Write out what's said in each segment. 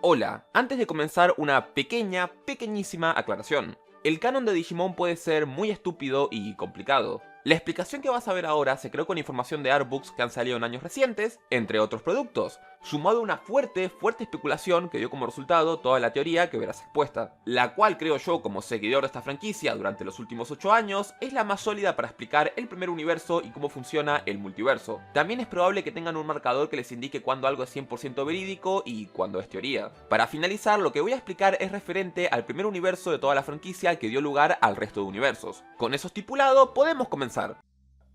Hola, antes de comenzar una pequeñísima aclaración. El canon de Digimon puede ser muy estúpido y complicado. La explicación que vas a ver ahora se creó con información de artbooks que han salido en años recientes, entre otros productos, sumado a una fuerte especulación que dio como resultado toda la teoría que verás expuesta, la cual creo yo, como seguidor de esta franquicia durante los últimos 8 años, es la más sólida para explicar el primer universo y cómo funciona el multiverso. También es probable que tengan un marcador que les indique cuando algo es 100% verídico y cuando es teoría. Para finalizar, lo que voy a explicar es referente al primer universo de toda la franquicia que dio lugar al resto de universos. Con eso estipulado, podemos comenzar.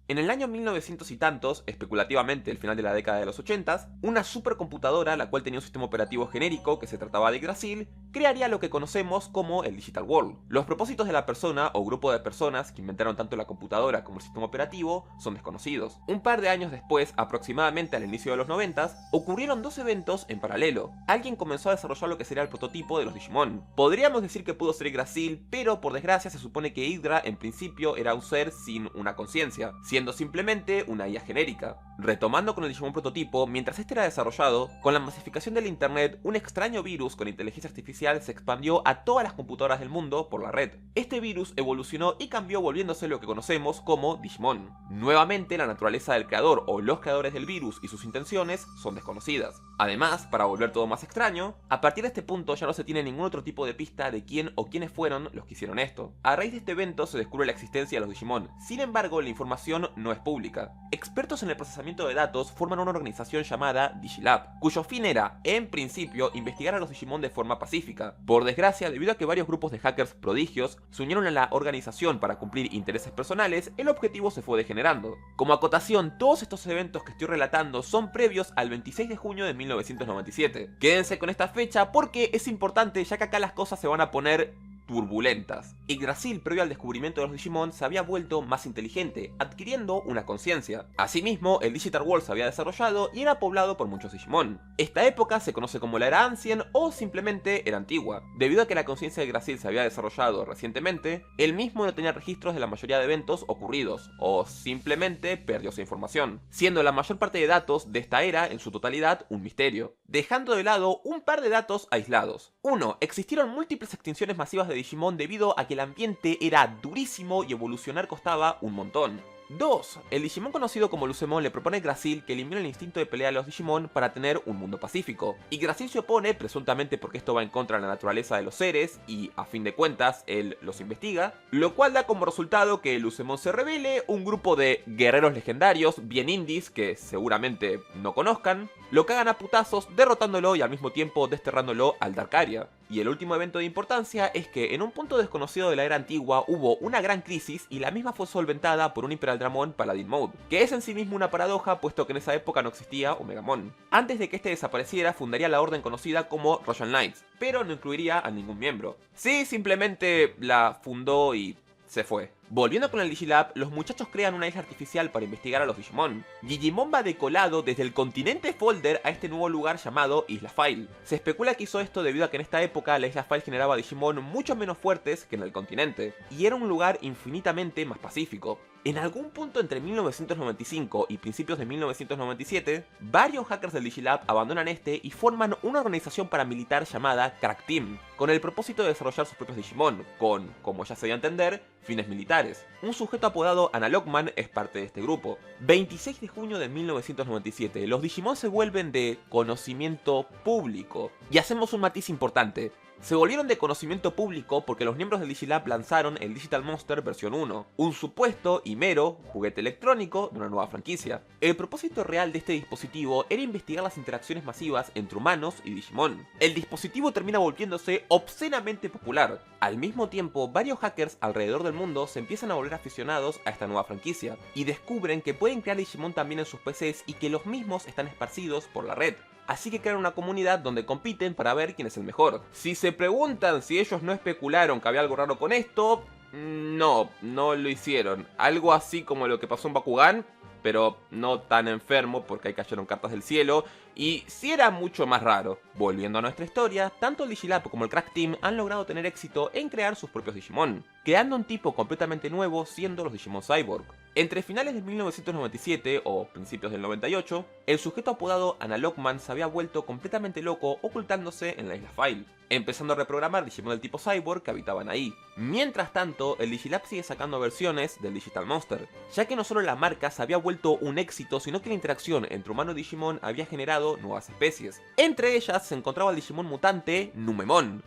En el año 1900 y tantos, especulativamente el final de la década de los 80, una supercomputadora, la cual tenía un sistema operativo genérico que se trataba de Yggdrasil, crearía lo que conocemos como el Digital World. Los propósitos de la persona o grupo de personas que inventaron tanto la computadora como el sistema operativo son desconocidos. Un par de años después, aproximadamente al inicio de los 90, ocurrieron dos eventos en paralelo. Alguien comenzó a desarrollar lo que sería el prototipo de los Digimon. Podríamos decir que pudo ser Yggdrasil, pero por desgracia se supone que Yggdra en principio era un ser sin una conciencia, siendo simplemente una IA genérica. Retomando con el Digimon prototipo, mientras este era desarrollado, con la masificación del internet, un extraño virus con inteligencia artificial se expandió a todas las computadoras del mundo por la red. Este virus evolucionó y cambió volviéndose lo que conocemos como Digimon. Nuevamente, la naturaleza del creador o los creadores del virus y sus intenciones son desconocidas. Además, para volver todo más extraño, a partir de este punto ya no se tiene ningún otro tipo de pista de quién o quiénes fueron los que hicieron esto. A raíz de este evento se descubre la existencia de los Digimon, sin embargo la información no es pública. Expertos en el procesamiento de datos forman una organización llamada Digilab, cuyo fin era, en principio, investigar a los Digimon de forma pacífica. Por desgracia, debido a que varios grupos de hackers prodigios se unieron a la organización para cumplir intereses personales, el objetivo se fue degenerando. Como acotación, todos estos eventos que estoy relatando son previos al 26 de junio de 1997. Quédense con esta fecha porque es importante, ya que acá las cosas se van a poner turbulentas. Yggdrasil, previo al descubrimiento de los Digimon, se había vuelto más inteligente, adquiriendo una conciencia. Asimismo, el Digital World se había desarrollado y era poblado por muchos Digimon. Esta época se conoce como la Era Ancient o simplemente Era Antigua. Debido a que la conciencia de Yggdrasil se había desarrollado recientemente, él mismo no tenía registros de la mayoría de eventos ocurridos, o simplemente perdió su información, siendo la mayor parte de datos de esta era en su totalidad un misterio, dejando de lado un par de datos aislados. 1. Existieron múltiples extinciones masivas de Digimon debido a que el ambiente era durísimo y evolucionar costaba un montón. 2. El Digimon conocido como Lucemon le propone a Yggdrasil que elimine el instinto de pelea de los Digimon para tener un mundo pacífico. Yggdrasil se opone, presuntamente porque esto va en contra de la naturaleza de los seres y, a fin de cuentas, él los investiga, lo cual da como resultado que Lucemon se rebele, un grupo de guerreros legendarios, bien indies, que seguramente no conozcan, lo cagan a putazos, derrotándolo y al mismo tiempo desterrándolo al Darkaria. Y el último evento de importancia es que en un punto desconocido de la era antigua hubo una gran crisis y la misma fue solventada por un Imperial Dramon Paladin Mode, que es en sí mismo una paradoja puesto que en esa época no existía Omegamon. Antes de que este desapareciera fundaría la orden conocida como Royal Knights, pero no incluiría a ningún miembro. Sí, simplemente la fundó y se fue. Volviendo con el Digilab, los muchachos crean una isla artificial para investigar a los Digimon. Digimon va decolado desde el continente Folder a este nuevo lugar llamado Isla File. Se especula que hizo esto debido a que en esta época la Isla File generaba Digimon mucho menos fuertes que en el continente, y era un lugar infinitamente más pacífico. En algún punto entre 1995 y principios de 1997, varios hackers del Digilab abandonan este y forman una organización paramilitar llamada Crack Team, con el propósito de desarrollar sus propios Digimon, con, como ya se dio a entender, fines militares. Un sujeto apodado Analogman es parte de este grupo. 26 de junio de 1997, los Digimon se vuelven de conocimiento público. Y hacemos un matiz importante. Se volvieron de conocimiento público porque los miembros del Digilab lanzaron el Digital Monster versión 1, un supuesto y mero juguete electrónico de una nueva franquicia. El propósito real de este dispositivo era investigar las interacciones masivas entre humanos y Digimon. El dispositivo termina volviéndose obscenamente popular. Al mismo tiempo, varios hackers alrededor del mundo se empiezan a volver aficionados a esta nueva franquicia y descubren que pueden crear Digimon también en sus PCs y que los mismos están esparcidos por la red. Así que crean una comunidad donde compiten para ver quién es el mejor. Si se preguntan si ellos no especularon que había algo raro con esto, no lo hicieron. Algo así como lo que pasó en Bakugan, pero no tan enfermo porque ahí cayeron cartas del cielo, y sí era mucho más raro. Volviendo a nuestra historia, tanto el Digilab como el Crack Team han logrado tener éxito en crear sus propios Digimon, creando un tipo completamente nuevo siendo los Digimon Cyborg. Entre finales de 1997 o principios del 98, el sujeto apodado Analogman se había vuelto completamente loco ocultándose en la isla File, empezando a reprogramar Digimon del tipo Cyborg que habitaban ahí. Mientras tanto, el Digilab sigue sacando versiones del Digital Monster, ya que no solo la marca se había vuelto un éxito, sino que la interacción entre humano y Digimon había generado nuevas especies. Entre ellas se encontraba el Digimon mutante Numemon.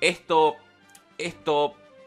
Esto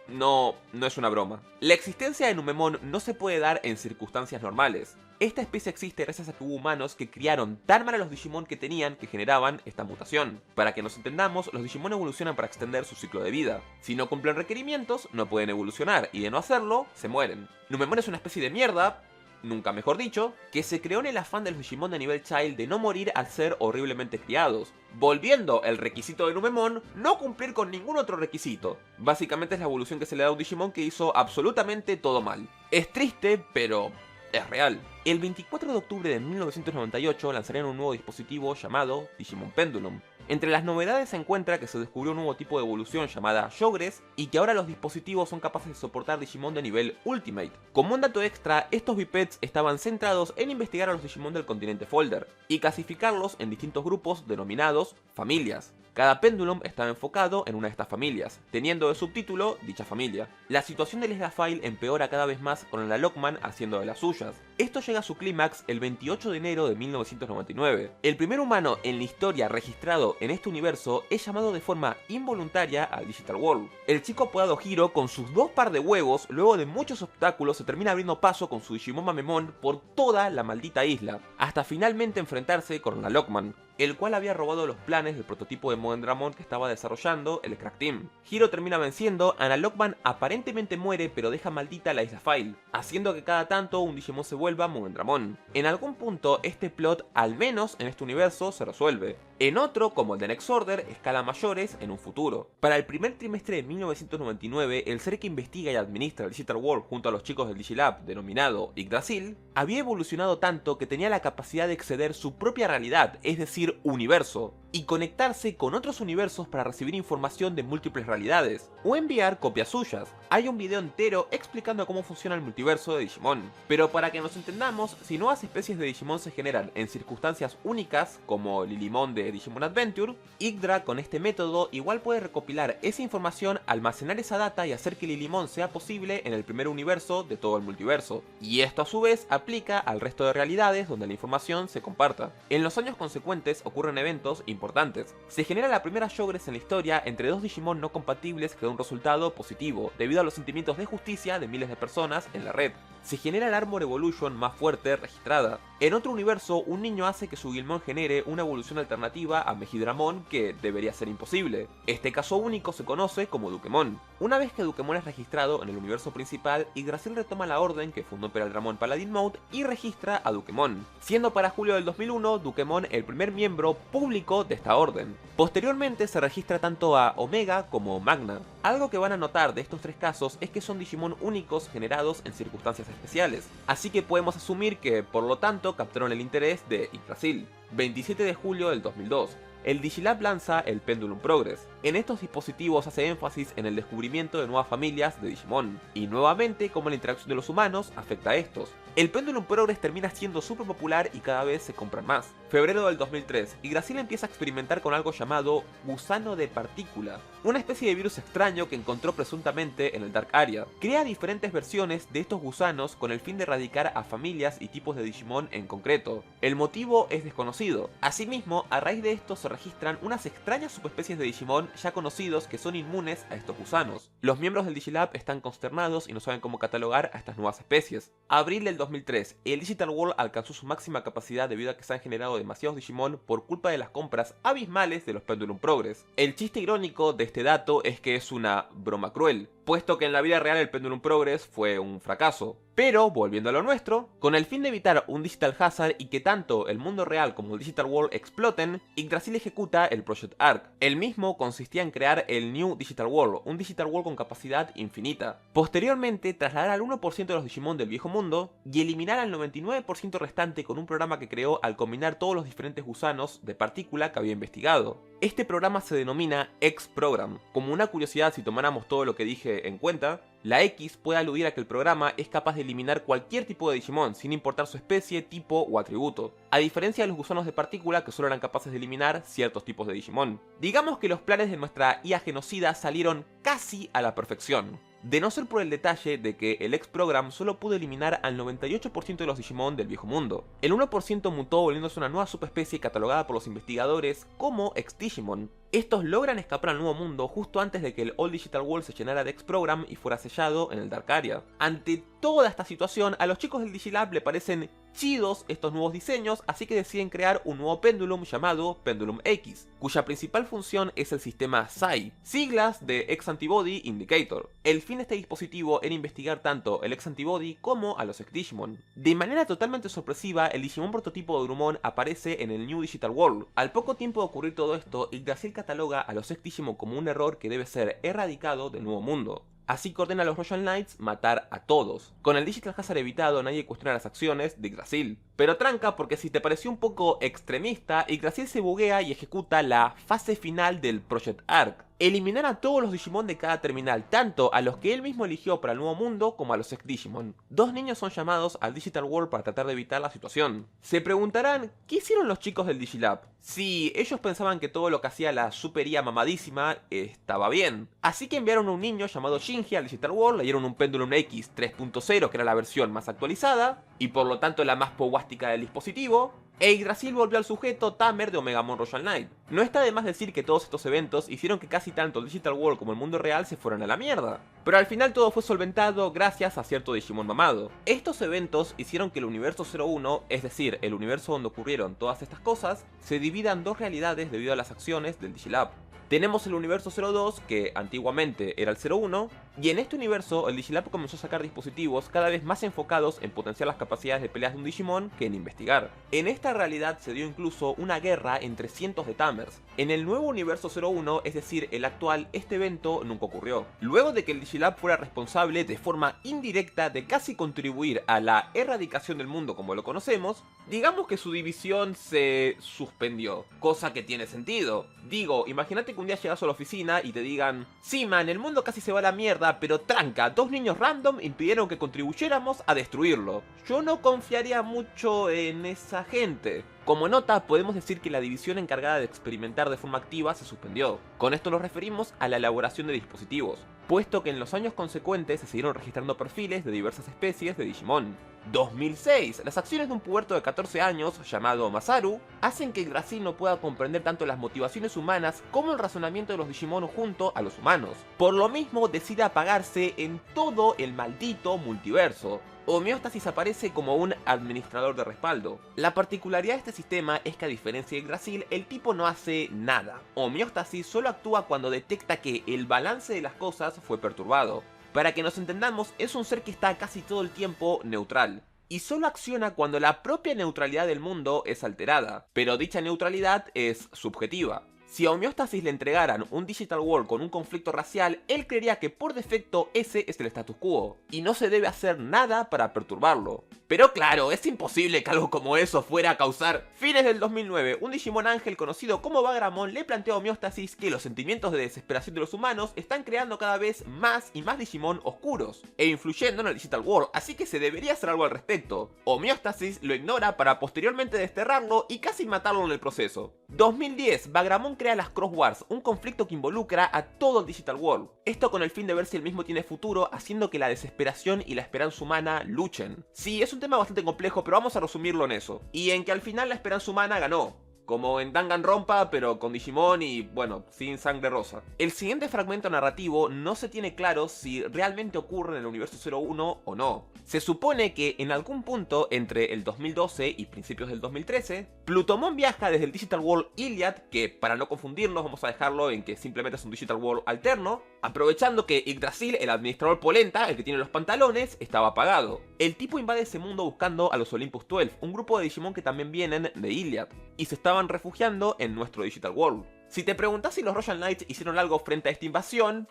no es una broma. La existencia de Numemon no se puede dar en circunstancias normales. Esta especie existe gracias a que hubo humanos que criaron tan mal a los Digimon que tenían que generaban esta mutación. Para que nos entendamos, los Digimon evolucionan para extender su ciclo de vida. Si no cumplen requerimientos, no pueden evolucionar, y de no hacerlo, se mueren. Numemon es una especie de mierda, nunca mejor dicho, que se creó en el afán de los Digimon de nivel Child de no morir al ser horriblemente criados, volviendo el requisito de Numemon no cumplir con ningún otro requisito. Básicamente es la evolución que se le da a un Digimon que hizo absolutamente todo mal. Es triste, pero es real. El 24 de octubre de 1998 lanzarían un nuevo dispositivo llamado Digimon Pendulum. Entre las novedades se encuentra que se descubrió un nuevo tipo de evolución llamada Yogres y que ahora los dispositivos son capaces de soportar Digimon de nivel Ultimate. Como un dato extra, estos bipeds estaban centrados en investigar a los Digimon del continente Folder y clasificarlos en distintos grupos denominados familias. Cada Pendulum estaba enfocado en una de estas familias, teniendo de subtítulo dicha familia. La situación del Isla File empeora cada vez más con el Analogman haciendo de las suyas. Esto llega a su clímax el 28 de enero de 1999. El primer humano en la historia registrado en este universo es llamado de forma involuntaria al Digital World. El chico apodado Hiro, con sus 2 par de huevos, luego de muchos obstáculos se termina abriendo paso con su Digimon Mamemon por toda la maldita isla, hasta finalmente enfrentarse con Analogman, el cual había robado los planes del prototipo de Mugendramon que estaba desarrollando el Crack Team. Hiro termina venciendo, Analogman aparentemente muere pero deja maldita la isla File, haciendo que cada tanto un Digimon se vuelva Mugendramon. En algún punto este plot, al menos en este universo, se resuelve. En otro, como el de Next Order, escala mayores en un futuro. Para el primer trimestre de 1999, el ser que investiga y administra el Digital World junto a los chicos del Digilab, denominado Yggdrasil, había evolucionado tanto que tenía la capacidad de exceder su propia realidad, es decir, universo, y conectarse con otros universos para recibir información de múltiples realidades, o enviar copias suyas. Hay un video entero explicando cómo funciona el multiverso de Digimon. Pero para que nos entendamos, si nuevas especies de Digimon se generan en circunstancias únicas, como Lilimon de Digimon Adventure, Yggdra con este método igual puede recopilar esa información, almacenar esa data y hacer que Lilimon sea posible en el primer universo de todo el multiverso. Y esto a su vez aplica al resto de realidades donde la información se comparta. En los años consecuentes ocurren eventos importantes. Se genera la primera Yogres en la historia entre 2 Digimon no compatibles que da un resultado positivo, debido a los sentimientos de justicia de miles de personas en la red. Se genera la Armor Evolution más fuerte registrada. En otro universo, un niño hace que su Guilmon genere una evolución alternativa a Mejidramon que debería ser imposible. Este caso único se conoce como Dukemon. Una vez que Dukemon es registrado en el universo principal, Yggdrasil retoma la orden que fundó Peraldramon Paladin Mode y registra a Dukemon, siendo para julio del 2001 Dukemon el primer miembro público de esta orden. Posteriormente se registra tanto a Omega como Magna. Algo que van a notar de estos 3 casos es que son Digimon únicos generados en circunstancias especiales, así que podemos asumir que, por lo tanto, captaron el interés de Yggdrasil. 27 de julio del 2002. El Digilab lanza el Pendulum Progress. En estos dispositivos hace énfasis en el descubrimiento de nuevas familias de Digimon, y nuevamente cómo la interacción de los humanos afecta a estos. El Pendulum Progress termina siendo súper popular y cada vez se compran más. Febrero del 2003, Yggdrasil empieza a experimentar con algo llamado gusano de partícula, una especie de virus extraño que encontró presuntamente en el Dark Area. Crea diferentes versiones de estos gusanos con el fin de erradicar a familias y tipos de Digimon en concreto. El motivo es desconocido. Asimismo, a raíz de esto se registran unas extrañas subespecies de Digimon ya conocidos que son inmunes a estos gusanos. Los miembros del Digilab están consternados y no saben cómo catalogar a estas nuevas especies. Abril del 2003, el Digital World alcanzó su máxima capacidad debido a que se han generado demasiados Digimon por culpa de las compras abismales de los Pendulum Progress. El chiste irónico de este dato es que es una broma cruel, puesto que en la vida real el Pendulum Progress fue un fracaso. Pero, volviendo a lo nuestro, con el fin de evitar un Digital Hazard y que tanto el mundo real como el Digital World exploten, Yggdrasil ejecuta el Project Arc. El mismo consistía en crear el New Digital World, un Digital World con capacidad infinita. Posteriormente, trasladar al 1% de los Digimon del viejo mundo y eliminar al 99% restante con un programa que creó al combinar todos los diferentes gusanos de partícula que había investigado. Este programa se denomina X-Program. Como una curiosidad, si tomáramos todo lo que dije en cuenta, la X puede aludir a que el programa es capaz de eliminar cualquier tipo de Digimon, sin importar su especie, tipo o atributo, a diferencia de los gusanos de partícula que solo eran capaces de eliminar ciertos tipos de Digimon. Digamos que los planes de nuestra IA genocida salieron casi a la perfección. De no ser por el detalle de que el X-Program solo pudo eliminar al 98% de los Digimon del viejo mundo. El 1% mutó volviéndose una nueva subespecie catalogada por los investigadores como X-Digimon. Estos logran escapar al nuevo mundo justo antes de que el All Digital World se llenara de X-Program y fuera sellado en el Dark Area. Ante toda esta situación, a los chicos del Digilab le parecen chidos estos nuevos diseños, así que deciden crear un nuevo Pendulum llamado Pendulum X, cuya principal función es el sistema PSI, siglas de X-Antibody Indicator. El fin de este dispositivo era investigar tanto el X-Antibody como a los X-Digimon. De manera totalmente sorpresiva, el Digimon prototipo de Grumon aparece en el New Digital World. Al poco tiempo de ocurrir todo esto, Yggdrasil cataloga a los X-Digimon como un error que debe ser erradicado del nuevo mundo. Así que ordena a los Royal Knights matar a todos. Con el Digital Hazard evitado, nadie cuestiona las acciones de Yggdrasil. Pero tranca, porque si te pareció un poco extremista, Yggdrasil se buguea y ejecuta la fase final del Project Arc. Eliminar a todos los Digimon de cada terminal, tanto a los que él mismo eligió para el nuevo mundo como a los X-Digimon. Dos niños son llamados al Digital World para tratar de evitar la situación. Se preguntarán, ¿qué hicieron los chicos del Digilab? Sí, ellos pensaban que todo lo que hacía la super IA mamadísima estaba bien. Así que enviaron a un niño llamado Shinji al Digital World, le dieron un Pendulum X 3.0 que era la versión más actualizada, y por lo tanto la más powástica del dispositivo, e Yggdrasil volvió al sujeto Tamer de Omegamon Royal Knight. No está de más decir que todos estos eventos hicieron que casi tanto el Digital World como el mundo real se fueran a la mierda. Pero al final todo fue solventado gracias a cierto Digimon mamado. Estos eventos hicieron que el universo 01, es decir, el universo donde ocurrieron todas estas cosas, se divida en dos realidades debido a las acciones del Digilab. Tenemos el universo 02, que antiguamente era el 01, y en este universo el Digilab comenzó a sacar dispositivos cada vez más enfocados en potenciar las capacidades de peleas de un Digimon que en investigar. En esta realidad se dio incluso una guerra entre cientos de Tamers. En el nuevo universo 01, es decir, el actual, este evento nunca ocurrió. Luego de que el Digilab fuera responsable de forma indirecta de casi contribuir a la erradicación del mundo como lo conocemos, digamos que su división se suspendió, cosa que tiene sentido. Digo, imagínate que un día llegas a la oficina y te digan: sí man, el mundo casi se va a la mierda, pero tranca, dos niños random impidieron que contribuyéramos a destruirlo. Yo no confiaría mucho en esa gente. Como nota, podemos decir que la división encargada de experimentar de forma activa se suspendió. Con esto nos referimos a la elaboración de dispositivos, puesto que en los años consecuentes se siguieron registrando perfiles de diversas especies de Digimon. 2006. Las acciones de un puberto de 14 años, llamado Masaru, hacen que Yggdrasil no pueda comprender tanto las motivaciones humanas como el razonamiento de los Digimon junto a los humanos. Por lo mismo, decide apagarse en todo el maldito multiverso. Homeostasis aparece como un administrador de respaldo. La particularidad de este sistema es que, a diferencia de Yggdrasil, el tipo no hace nada. Homeostasis solo actúa cuando detecta que el balance de las cosas fue perturbado. Para que nos entendamos, es un ser que está casi todo el tiempo neutral, y solo acciona cuando la propia neutralidad del mundo es alterada, pero dicha neutralidad es subjetiva. Si a Homeostasis le entregaran un Digital World con un conflicto racial, él creería que por defecto ese es el status quo, y no se debe hacer nada para perturbarlo. Pero claro, es imposible que algo como eso fuera a causar. Fines del 2009, un Digimon Ángel conocido como Bagramon le planteó a Homeostasis que los sentimientos de desesperación de los humanos están creando cada vez más y más Digimon oscuros, e influyendo en el Digital World, así que se debería hacer algo al respecto. Homeostasis lo ignora para posteriormente desterrarlo y casi matarlo en el proceso. 2010, Bagramon crea las Cross Wars, un conflicto que involucra a todo el Digital World. Esto con el fin de ver si el mismo tiene futuro, haciendo que la desesperación y la esperanza humana luchen. Sí, es un tema bastante complejo, pero vamos a resumirlo en eso. Y en que al final la esperanza humana ganó. Como en Danganronpa, pero con Digimon y, bueno, sin sangre rosa. El siguiente fragmento narrativo no se tiene claro si realmente ocurre en el universo 01 o no. Se supone que en algún punto entre el 2012 y principios del 2013, Plutomon viaja desde el Digital World Iliad, que para no confundirnos vamos a dejarlo en que simplemente es un Digital World alterno, aprovechando que Yggdrasil, el administrador polenta, el que tiene los pantalones, estaba apagado. El tipo invade ese mundo buscando a los Olympus 12, un grupo de Digimon que también vienen de Iliad, y se estaban refugiando en nuestro Digital World. Si te preguntas si los Royal Knights hicieron algo frente a esta invasión,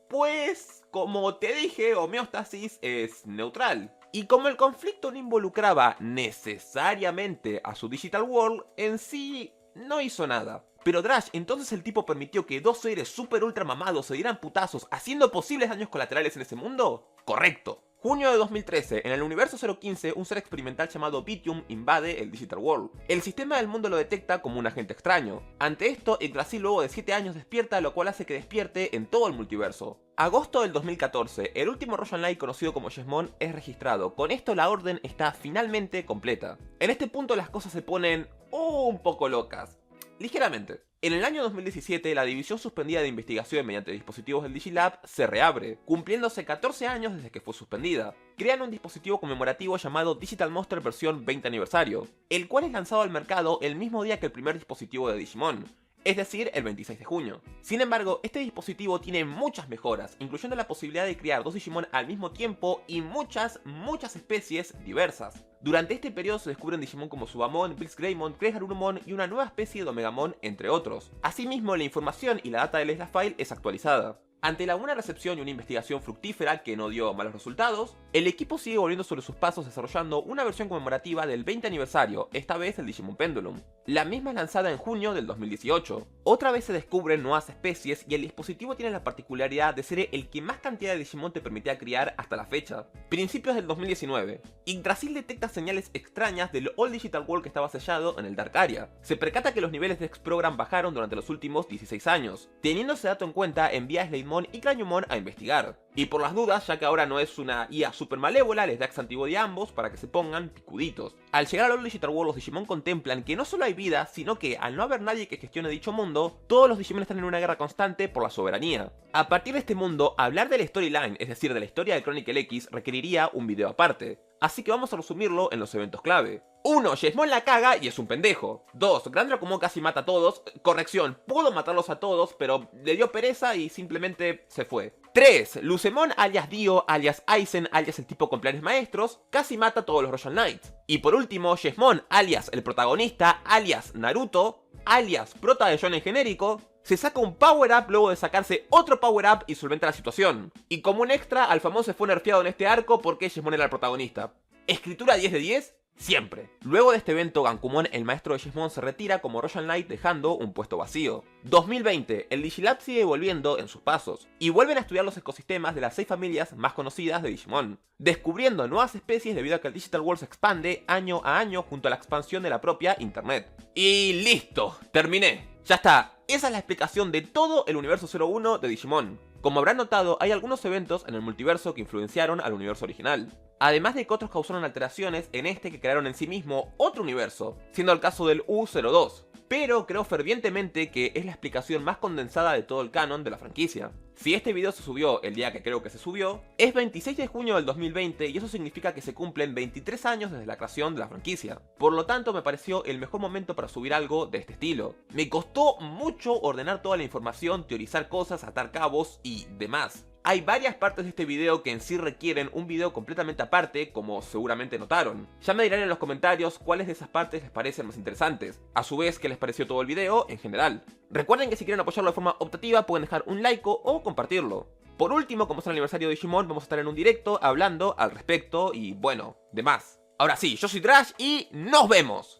pues, como te dije, Homeostasis es neutral. Y como el conflicto no involucraba necesariamente a su Digital World, en sí no hizo nada. Pero Drash, entonces el tipo permitió que dos seres super ultra mamados se dieran putazos haciendo posibles daños colaterales en ese mundo? Correcto. Junio de 2013, en el universo 015, un ser experimental llamado Pythium invade el Digital World. El sistema del mundo lo detecta como un agente extraño. Ante esto, Yggdrasil luego de 7 años despierta, lo cual hace que despierte en todo el multiverso. Agosto del 2014, el último Royal Knight conocido como Jesmon es registrado. Con esto la orden está finalmente completa. En este punto las cosas se ponen un poco locas. Ligeramente. En el año 2017, la división suspendida de investigación mediante dispositivos del Digilab se reabre, cumpliéndose 14 años desde que fue suspendida. Crean un dispositivo conmemorativo llamado Digital Monster versión 20 aniversario, el cual es lanzado al mercado el mismo día que el primer dispositivo de Digimon, es decir, el 26 de junio. Sin embargo, este dispositivo tiene muchas mejoras, incluyendo la posibilidad de crear dos Digimon al mismo tiempo y muchas especies diversas. Durante este periodo se descubren Digimon como Subamon, Blitzgreymon, Kreigarurumon y una nueva especie de Omegamon, entre otros. Asimismo, la información y la data del Slash File es actualizada. Ante la buena recepción y una investigación fructífera que no dio malos resultados, el equipo sigue volviendo sobre sus pasos desarrollando una versión conmemorativa del 20 aniversario, esta vez el Digimon Pendulum. La misma es lanzada en junio del 2018. Otra vez se descubren nuevas especies y el dispositivo tiene la particularidad de ser el que más cantidad de Digimon te permitía criar hasta la fecha. Principios del 2019. Yggdrasil detecta señales extrañas del All Digital World que estaba sellado en el Dark Area. Se percata que los niveles de X-Program bajaron durante los últimos 16 años. Teniendo ese dato en cuenta, envía a Slademon y Craniumon a investigar. Y por las dudas, ya que ahora no es una IA super malévola, les da ex-antibody a ambos para que se pongan picuditos. Al llegar al All Digital World, los Digimon contemplan que no solo hay vida, sino que al no haber nadie que gestione dicho mundo, todos los Digimon están en una guerra constante por la soberanía. A partir de este mundo, hablar de la storyline, es decir, de la historia de Chronicle X, requeriría un video aparte. Así que vamos a resumirlo en los eventos clave. 1. Jesmon la caga y es un pendejo. 2. Gran Dracomon casi mata a todos. Corrección, pudo matarlos a todos, pero le dio pereza y simplemente se fue. 3. Lucemon alias Dio, alias Aizen, alias el tipo con planes maestros, casi mata a todos los Royal Knights. Y por último, Jesmon alias el protagonista, alias Naruto, alias prota de shonen genérico, se saca un power up luego de sacarse otro power up y solventa la situación. Y como un extra, Alphamon se fue nerfeado en este arco porque Jesmon era el protagonista. ¿Escritura 10 de 10? Siempre. Luego de este evento, Gankumon, el maestro de Jesmon, se retira como Royal Knight dejando un puesto vacío. 2020, el Digilab sigue volviendo en sus pasos, y vuelven a estudiar los ecosistemas de las 6 familias más conocidas de Digimon, descubriendo nuevas especies debido a que el Digital World se expande año a año junto a la expansión de la propia internet. Y listo, terminé. Ya está, esa es la explicación de todo el universo 01 de Digimon. Como habrán notado, hay algunos eventos en el multiverso que influenciaron al universo original. Además de que otros causaron alteraciones en este que crearon en sí mismo otro universo, siendo el caso del U02. Pero creo fervientemente que es la explicación más condensada de todo el canon de la franquicia. Si este video se subió el día que creo que se subió, es 26 de junio del 2020 y eso significa que se cumplen 23 años desde la creación de la franquicia. Por lo tanto, me pareció el mejor momento para subir algo de este estilo. Me costó mucho ordenar toda la información, teorizar cosas, atar cabos y demás. Hay varias partes de este video que en sí requieren un video completamente aparte, como seguramente notaron. Ya me dirán en los comentarios cuáles de esas partes les parecen más interesantes. A su vez, qué les pareció todo el video en general. Recuerden que si quieren apoyarlo de forma optativa pueden dejar un like o compartirlo. Por último, como es el aniversario de Digimon, vamos a estar en un directo hablando al respecto y bueno, demás. Ahora sí, yo soy Drash y ¡nos vemos!